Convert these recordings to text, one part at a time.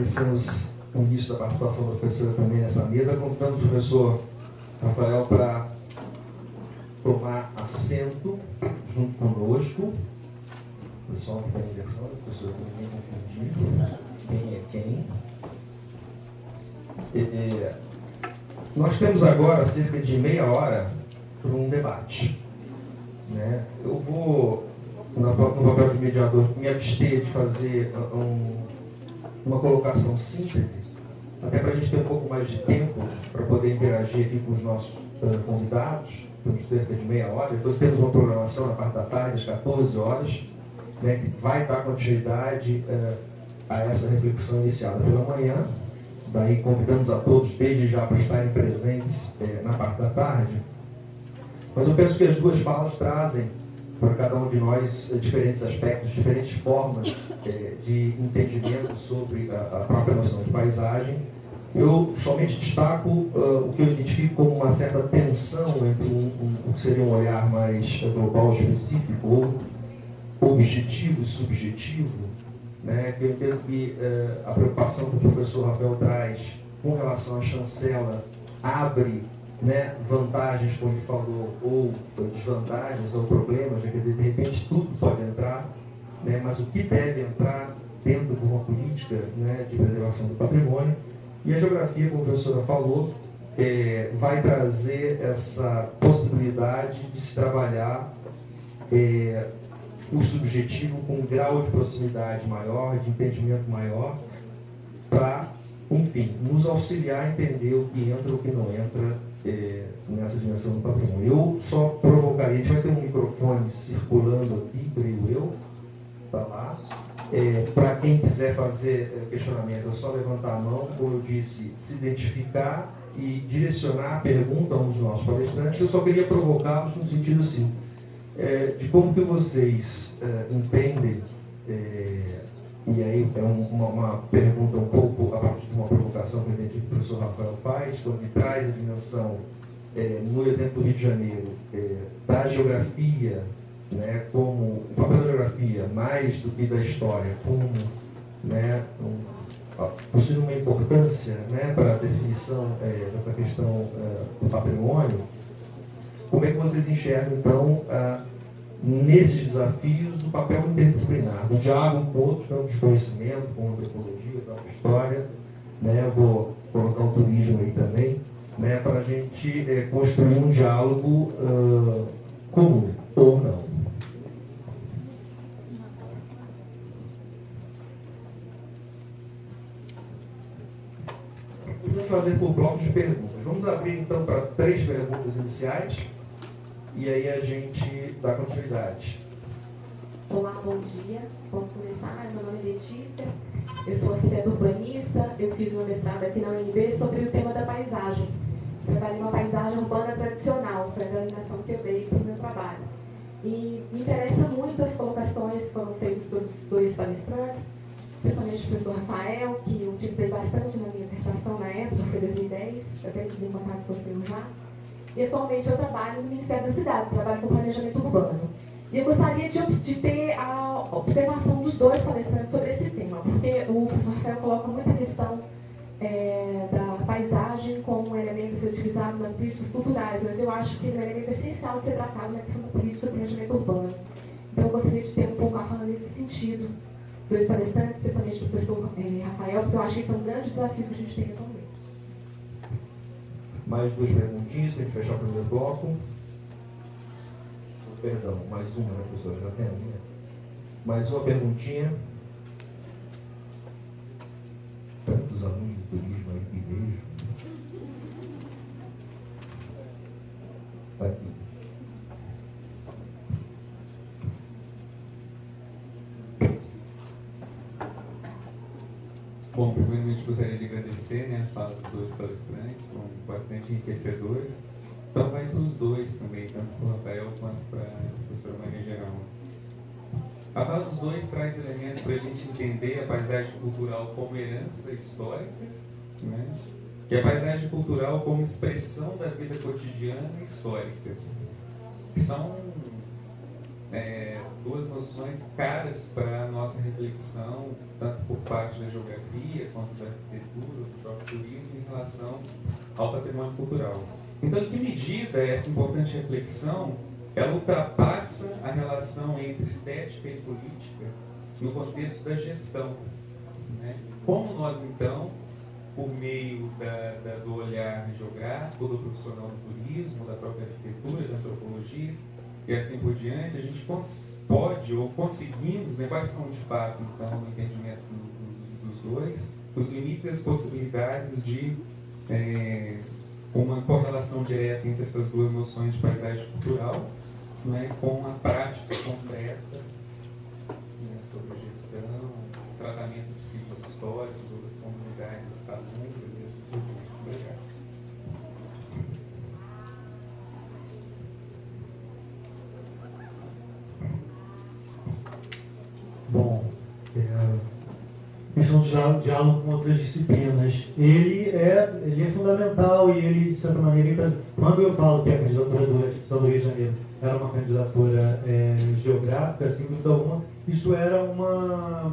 agradecemos o início da participação da professora também nessa mesa. Convidamos o professor Rafael para tomar assento junto conosco. O pessoal que está em inversão, a professora também confundido. Quem é quem? Nós temos agora cerca de meia hora para um debate. Né? Eu vou, no papel de mediador, me abster de fazer uma colocação síntese, até para a gente ter um pouco mais de tempo para poder interagir aqui com os nossos convidados. Temos cerca de meia hora. Depois temos uma programação na parte da tarde, às 14 horas, né, que vai dar continuidade a essa reflexão iniciada pela manhã. Daí convidamos a todos, desde já, para estarem presentes na parte da tarde. Mas eu penso que as duas falas trazem para cada um de nós diferentes aspectos, diferentes formas de entendimento sobre a própria noção de paisagem. Eu somente destaco o que eu identifico como uma certa tensão entre o que seria um olhar mais global, específico, ou objetivo e subjetivo, né, que eu entendo que a preocupação que o professor Rafael traz com relação à chancela abre, né, vantagens, como ele falou, ou desvantagens, ou problemas, né, quer dizer, de repente tudo pode entrar, né, mas o que deve entrar dentro de uma política, né, de preservação do patrimônio. E a geografia, como a professora falou, vai trazer essa possibilidade de se trabalhar o subjetivo com um grau de proximidade maior, de entendimento maior, para, enfim, nos auxiliar a entender o que entra e o que não entra nessa dimensão do patrimônio. Eu só provocaria, a gente vai ter um microfone circulando aqui, creio eu, está lá. Para quem quiser fazer questionamento, é só levantar a mão, como eu disse, se identificar e direcionar a pergunta a um dos nossos palestrantes. Eu só queria provocá-los no sentido assim, de como que vocês entendem, e aí é uma pergunta um pouco a partir de uma provocação que eu entendi que o professor Rafael faz, quando ele traz a dimensão, no exemplo do Rio de Janeiro, da geografia, né, como o papel da geografia, mais do que da história, como, né, possuindo uma importância, né, para a definição dessa questão do patrimônio. Como é que vocês enxergam, então, nesses desafios, o papel interdisciplinar, do diálogo com outros campos de conhecimento, como a antropologia, a história, né, eu vou colocar o turismo aí também, né, para a gente construir um diálogo comum, ou não. Vamos fazer por blocos de perguntas. Vamos abrir, então, para 3 perguntas iniciais, e aí a gente dá continuidade. Olá, bom dia. Posso começar? Meu nome é Letícia, eu sou arquiteta urbanista, eu fiz uma mestrado aqui na UNB sobre o tema da paisagem. Trabalhei uma paisagem urbana tradicional, foi a denominação que eu dei para o meu trabalho. E me interessa muito as colocações que foram feitas pelos 2 palestrantes, principalmente o professor Rafael, que eu utilizei bastante na minha dissertação na época, foi 2010, até tive contato com você já. E atualmente eu trabalho no Ministério da Cidade, trabalho com planejamento urbano. E eu gostaria de ter a observação dos 2 palestrantes sobre esse tema, porque o professor Rafael coloca muita questão da paisagem como um elemento a ser utilizado nas políticas culturais, mas eu acho que é um elemento essencial de ser tratado na questão da política do planejamento urbano. Então eu gostaria de ter um pouco a fala nesse sentido, 2 palestrantes, especialmente do professor Rafael, porque eu acho que esse é um grande desafio que a gente tem atualmente. Mais 2 perguntinhas, para a gente fechar o primeiro bloco. Perdão, mais uma, né, professor? Já tem a minha. Mais uma perguntinha. Tantos alunos de turismo aí que vejo. Aqui. Bom, primeiramente gostaria de agradecer, né, a fala dos 2 palestrantes, foram bastante enriquecedores. Então vai para os 2 também, tanto para o Rafael quanto para a professora Maria Geraldo. A fala dos 2 traz elementos para a gente entender a paisagem cultural como herança histórica, né, e a paisagem cultural como expressão da vida cotidiana e histórica, que são duas noções caras para a nossa reflexão, tanto por parte da geografia, quanto da arquitetura, do próprio turismo, em relação ao patrimônio cultural. Então, em que medida essa importante reflexão ela ultrapassa a relação entre estética e política no contexto da gestão, né? Como nós, então, por meio do olhar geográfico, do profissional do turismo, da própria arquitetura, da antropologia, e assim por diante, a gente pode ou conseguimos, né, quais são de fato, então, no entendimento dos dois, os limites e as possibilidades de uma correlação direta entre essas duas noções de paisagem cultural, né, com a prática concreta, né, sobre gestão, tratamento de ciclos históricos ou das comunidades calungas e assim por diante. Obrigado. Bom, questão de diálogo com outras disciplinas. Ele é fundamental e ele, de certa maneira, quando eu falo que a candidatura da ficção do Rio de Janeiro era uma candidatura geográfica, sem dúvida alguma, isso era uma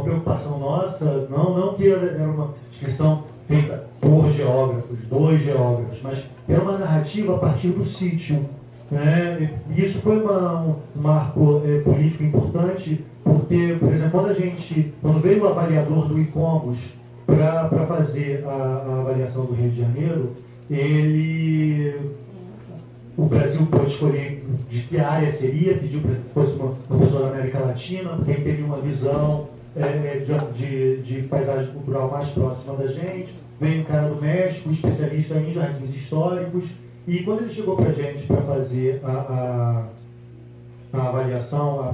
preocupação nossa, não que era uma inscrição feita por geógrafos, dois geógrafos, mas era uma narrativa a partir do sítio. Né? Isso foi um marco político importante, porque, por exemplo, quando veio o avaliador do ICOMOS para fazer a avaliação do Rio de Janeiro, o Brasil pôde escolher de que área seria, pediu para que fosse uma pessoa da América Latina, porque ele teria uma visão de paisagem cultural mais próxima da gente. Veio um cara do México, especialista em jardins históricos, e quando ele chegou para a gente para fazer a avaliação, a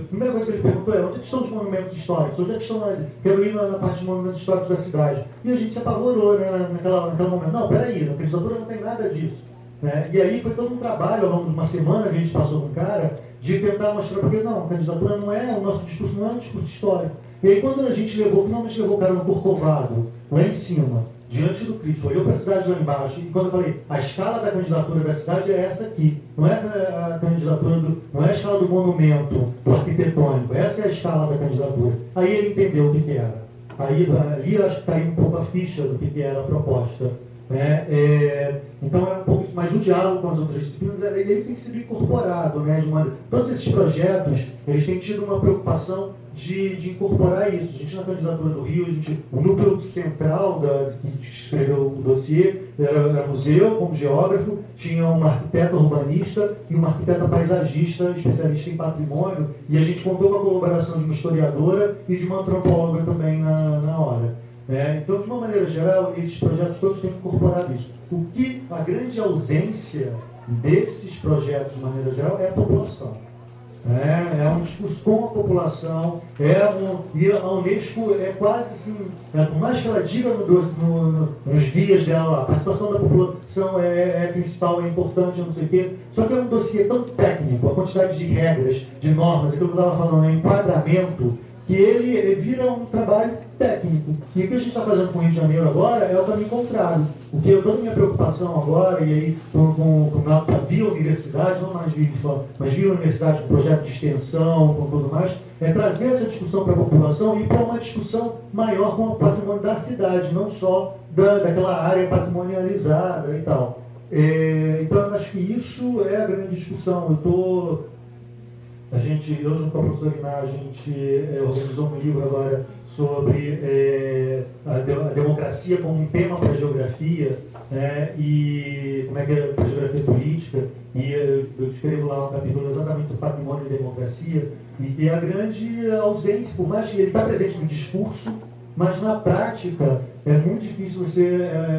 primeira coisa que ele perguntou é: onde é que estão os monumentos históricos? Onde é que estão? Quero ir na parte de monumentos históricos da cidade. E a gente se apavorou, né, naquele momento. Não, peraí, na candidatura não tem nada disso. Né? E aí foi todo um trabalho ao longo de uma semana que a gente passou com o cara de tentar mostrar, porque não, a candidatura não é, o nosso discurso não é um discurso histórico. E aí quando a gente finalmente levou o cara no Corcovado, lá em cima, diante do Cristo, olhou para a cidade lá embaixo, e quando eu falei, a escala da candidatura da cidade é essa aqui, não é a candidatura não é a escala do monumento, do arquitetônico, essa é a escala da candidatura. Aí ele entendeu o que era. Aí ali eu acho que caiu um pouco a ficha do que era a proposta. Então é um pouco isso, mas o diálogo com as outras disciplinas ele tem sido incorporado, né, todos esses projetos eles têm tido uma preocupação de incorporar isso. A gente, na candidatura do Rio, o núcleo central que escreveu o dossiê era museu, como geógrafo, tinha uma arquiteta urbanista e uma arquiteta paisagista, especialista em patrimônio, e a gente contou com a colaboração de uma historiadora e de uma antropóloga também na hora. Então, de uma maneira geral, esses projetos todos têm incorporado isso. O que a grande ausência desses projetos, de maneira geral, é a população. É um discurso com a população, e a Unesco é quase assim, por mais que ela diga nos guias dela, a participação da população é principal, é importante, não sei o quê, só que é um dossiê tão técnico, a quantidade de regras, de normas, aquilo que eu estava falando, enquadramento, que ele vira um trabalho técnico. E o que a gente está fazendo com o Rio de Janeiro agora é o caminho contrário. O que toda a minha preocupação agora, e aí via universidade, não mais via escola, mas via universidade com projeto de extensão, com tudo mais, é trazer essa discussão para a população e para uma discussão maior com o patrimônio da cidade, não só daquela área patrimonializada e tal. Então, eu acho que isso é a grande discussão. Eu junto com a professora Iná, a gente organizou um livro agora sobre a democracia como um tema para a geografia, né, e como é que é para a geografia política, e eu escrevo lá um capítulo exatamente do patrimônio e democracia, e a grande ausência, por mais que ele está presente no discurso, mas na prática é muito difícil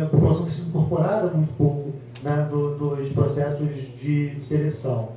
a população ter sido incorporada muito pouco, né, dos processos de seleção.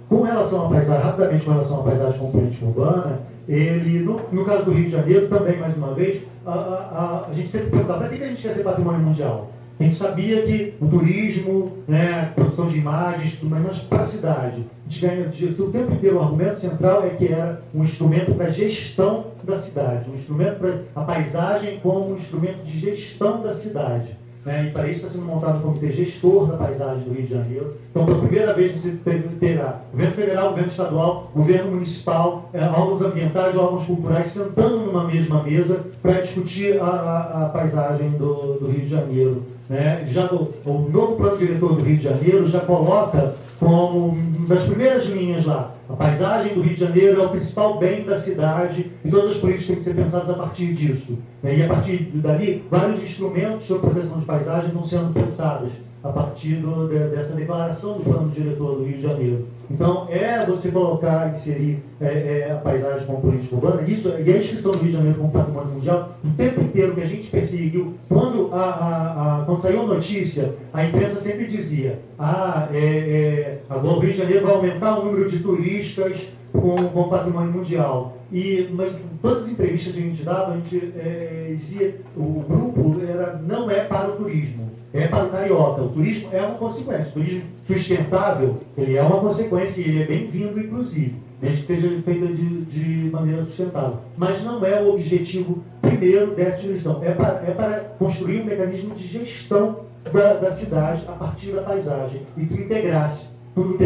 Com relação à paisagem, rapidamente com relação à paisagem como política urbana, ele, no caso do Rio de Janeiro, também, mais uma vez, a gente sempre perguntava, para que a gente quer ser patrimônio mundial? A gente sabia que o turismo, né, produção de imagens, tudo mais, mas para a cidade. A gente ganha, o tempo inteiro, o argumento central é que era um instrumento para a gestão da cidade, um instrumento para a paisagem como um instrumento de gestão da cidade. né? E para isso está sendo montado um comitê gestor da paisagem do Rio de Janeiro. Então, pela primeira vez, você terá governo federal, governo estadual, governo municipal, órgãos ambientais, órgãos culturais, sentando numa mesma mesa para discutir a paisagem do Rio de Janeiro. Né? Já o novo plano diretor do Rio de Janeiro já coloca como uma das primeiras linhas lá: a paisagem do Rio de Janeiro é o principal bem da cidade e todas as políticas têm que ser pensadas a partir disso. E a partir dali, vários instrumentos sobre proteção de paisagem estão sendo pensados a partir dessa declaração do plano diretor do Rio de Janeiro. Então, você colocar, inserir a paisagem como política urbana, isso, e a inscrição do Rio de Janeiro como patrimônio mundial, o tempo inteiro que a gente perseguiu, quando saiu a notícia, a imprensa sempre dizia: agora o Rio de Janeiro vai aumentar o número de turistas com patrimônio mundial. Mas todas as entrevistas que a gente dava, a gente dizia: o grupo não é para o turismo, é para o carioca. O turismo é uma consequência. O turismo sustentável, ele é uma consequência e ele é bem-vindo, inclusive, desde que seja feito de maneira sustentável. Mas não é o objetivo primeiro dessa instituição. É para construir um mecanismo de gestão da cidade a partir da paisagem e que integrasse tudo que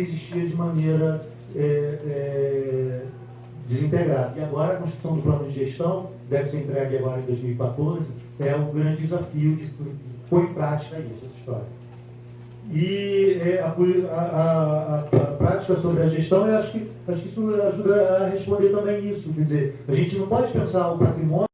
existia de maneira desintegrada. E agora a construção do plano de gestão deve ser entregue agora em 2014, é um grande desafio de pôr em prática isso, essa história. E a prática sobre a gestão, eu acho que isso ajuda a responder também isso. Quer dizer, a gente não pode pensar o patrimônio